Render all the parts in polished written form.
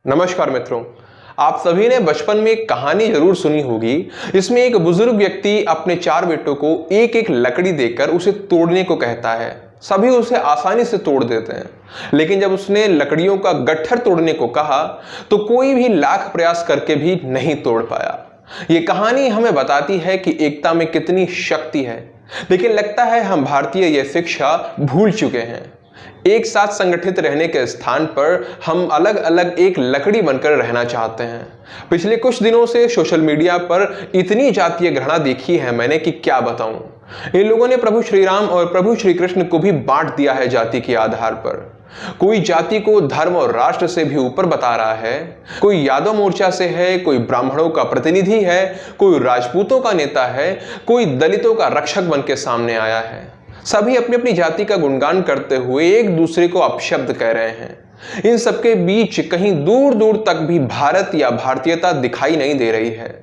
नमस्कार मित्रों, आप सभी ने बचपन में एक कहानी जरूर सुनी होगी। इसमें एक बुजुर्ग व्यक्ति अपने 4 बेटों को एक एक लकड़ी देकर उसे तोड़ने को कहता है। सभी उसे आसानी से तोड़ देते हैं, लेकिन जब उसने लकड़ियों का गट्ठर तोड़ने को कहा तो कोई भी लाख प्रयास करके भी नहीं तोड़ पाया। ये कहानी हमें बताती है कि एकता में कितनी शक्ति है, लेकिन लगता है हम भारतीय ये शिक्षा भूल चुके हैं। एक साथ संगठित रहने के स्थान पर हम अलग अलग एक लकड़ी बनकर रहना चाहते हैं। पिछले कुछ दिनों से सोशल मीडिया पर इतनी जातीय घृणा देखी है मैंने कि क्या बताऊं। इन लोगों ने प्रभु श्री राम और प्रभु श्री कृष्ण को भी बांट दिया है जाति के आधार पर। कोई जाति को धर्म और राष्ट्र से भी ऊपर बता रहा है। कोई यादव मोर्चा से है, कोई ब्राह्मणों का प्रतिनिधि है, कोई राजपूतों का नेता है, कोई दलितों का रक्षक बन के सामने आया है। सभी अपनी अपनी जाति का गुणगान करते हुए एक दूसरे को अपशब्द कह रहे हैं। इन सबके बीच कहीं दूर दूर तक भी भारत या भारतीयता दिखाई नहीं दे रही है।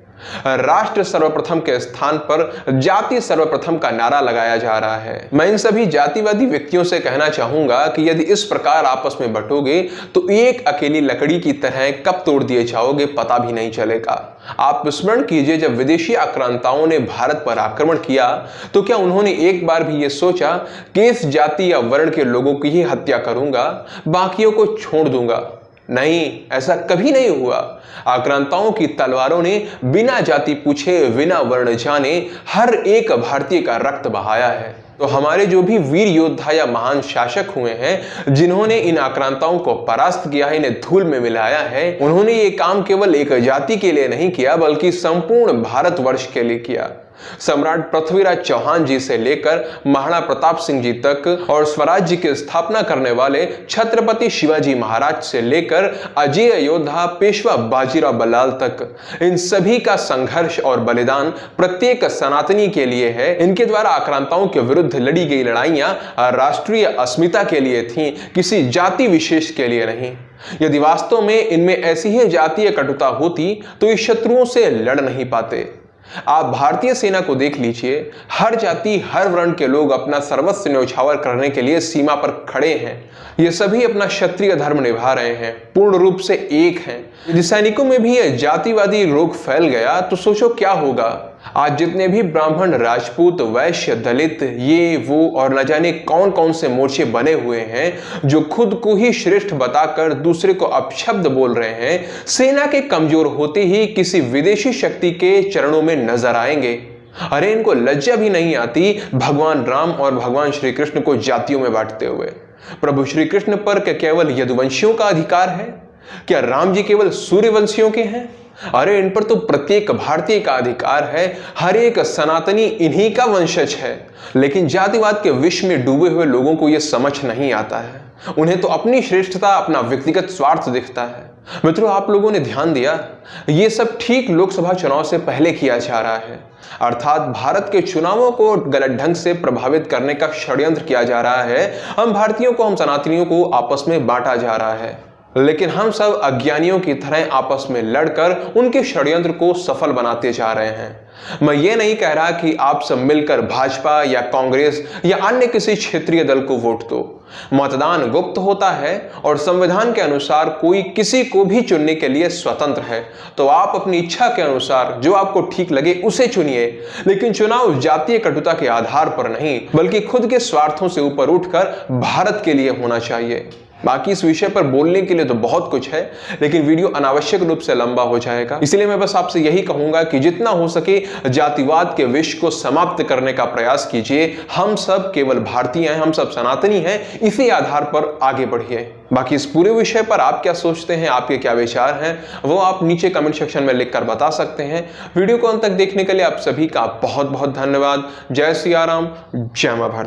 राष्ट्र सर्वप्रथम के स्थान पर जाति सर्वप्रथम का नारा लगाया जा रहा है। मैं इन सभी जातिवादी व्यक्तियों से कहना चाहूंगा कि यदि इस प्रकार आपस में बंटोगे तो एक अकेली लकड़ी की तरह कब तोड़ दिए जाओगे पता भी नहीं चलेगा। आप स्मरण कीजिए, जब विदेशी आक्रांताओं ने भारत पर आक्रमण किया तो क्या उन्होंने एक बार भी यह सोचा कि इस जाति या वर्ण के लोगों की ही हत्या करूंगा, बाकियों को छोड़ दूंगा? नहीं, ऐसा कभी नहीं हुआ। आक्रांताओं की तलवारों ने बिना जाति पूछे, बिना वर्ण जाने हर एक भारतीय का रक्त बहाया है। तो हमारे जो भी वीर योद्धा या महान शासक हुए हैं, जिन्होंने इन आक्रांताओं को परास्त किया है, इन्हें धूल में मिलाया है, उन्होंने ये काम केवल एक जाति के लिए नहीं किया बल्कि संपूर्ण भारतवर्ष के लिए किया। सम्राट पृथ्वीराज चौहान जी से लेकर महाराणा प्रताप सिंह जी तक और स्वराज्य की स्थापना करने वाले छत्रपति शिवाजी महाराज से लेकर अजय योद्धा पेशवा बाजीराव बल्लाल तक, इन सभी का संघर्ष और बलिदान प्रत्येक सनातनी के लिए है। इनके द्वारा आक्रांताओं के विरुद्ध लड़ी गई लड़ाइयां राष्ट्रीय अस्मिता के लिए थीं, किसी जाति विशेष के लिए नहीं। यदि वास्तव में इनमें ऐसी ही जातीय कटुता होती तो इस शत्रुओं से लड़ नहीं पाते। आप भारतीय सेना को देख लीजिए, हर जाति हर वर्ण के लोग अपना सर्वस्व न्यौछावर करने के लिए सीमा पर खड़े हैं। ये सभी अपना क्षत्रिय धर्म निभा रहे हैं, पूर्ण रूप से एक हैं। यदि सैनिकों में भी यह जातिवादी रोग फैल गया तो सोचो क्या होगा। आज जितने भी ब्राह्मण, राजपूत, वैश्य, दलित, ये वो और न जाने कौन कौन से मोर्चे बने हुए हैं जो खुद को ही श्रेष्ठ बताकर दूसरे को अपशब्द बोल रहे हैं, सेना के कमजोर होते ही किसी विदेशी शक्ति के चरणों में नजर आएंगे। अरे इनको लज्जा भी नहीं आती भगवान राम और भगवान श्री कृष्ण को जातियों में बांटते हुए। प्रभु श्री कृष्ण पर क्या केवल यदुवंशियों का अधिकार है? क्या राम जी केवल सूर्यवंशियों के हैं? अरे इन पर तो प्रत्येक भारतीय का अधिकार है। हर एक सनातनी इन्हीं का वंशज है। लेकिन जातिवाद के विष में डूबे हुए लोगों को यह समझ नहीं आता है। उन्हें तो अपनी श्रेष्ठता, अपना व्यक्तिगत स्वार्थ दिखता है। मित्रों, आप लोगों ने ध्यान दिया, ये सब ठीक लोकसभा चुनाव से पहले किया जा रहा है। अर्थात भारत के चुनावों को गलत ढंग से प्रभावित करने का षड्यंत्र किया जा रहा है। हम भारतीयों को, हम सनातनियों को आपस में बांटा जा रहा है, लेकिन हम सब अज्ञानियों की तरह आपस में लड़कर उनके षड्यंत्र को सफल बनाते जा रहे हैं। मैं ये नहीं कह रहा कि आप सब मिलकर भाजपा या कांग्रेस या अन्य किसी क्षेत्रीय दल को वोट दो। मतदान गुप्त होता है और संविधान के अनुसार कोई किसी को भी चुनने के लिए स्वतंत्र है। तो आप अपनी इच्छा के अनुसार जो आपको ठीक लगे उसे चुनिए, लेकिन चुनाव जातीय कटुता के आधार पर नहीं बल्कि खुद के स्वार्थों से ऊपर उठकर भारत के लिए होना चाहिए। बाकी इस विषय पर बोलने के लिए तो बहुत कुछ है, लेकिन वीडियो अनावश्यक रूप से लंबा हो जाएगा। इसलिए मैं बस आपसे यही कहूंगा कि जितना हो सके जातिवाद के विष को समाप्त करने का प्रयास कीजिए। हम सब केवल भारतीय हैं, हम सब सनातनी हैं, इसी आधार पर आगे बढ़िए। बाकी इस पूरे विषय पर आप क्या सोचते हैं, आपके क्या विचार हैं, वो आप नीचे कमेंट सेक्शन में लिखकर बता सकते हैं। वीडियो को अंत तक देखने के लिए आप सभी का बहुत बहुत धन्यवाद। जय सिया राम, जय मां भारती।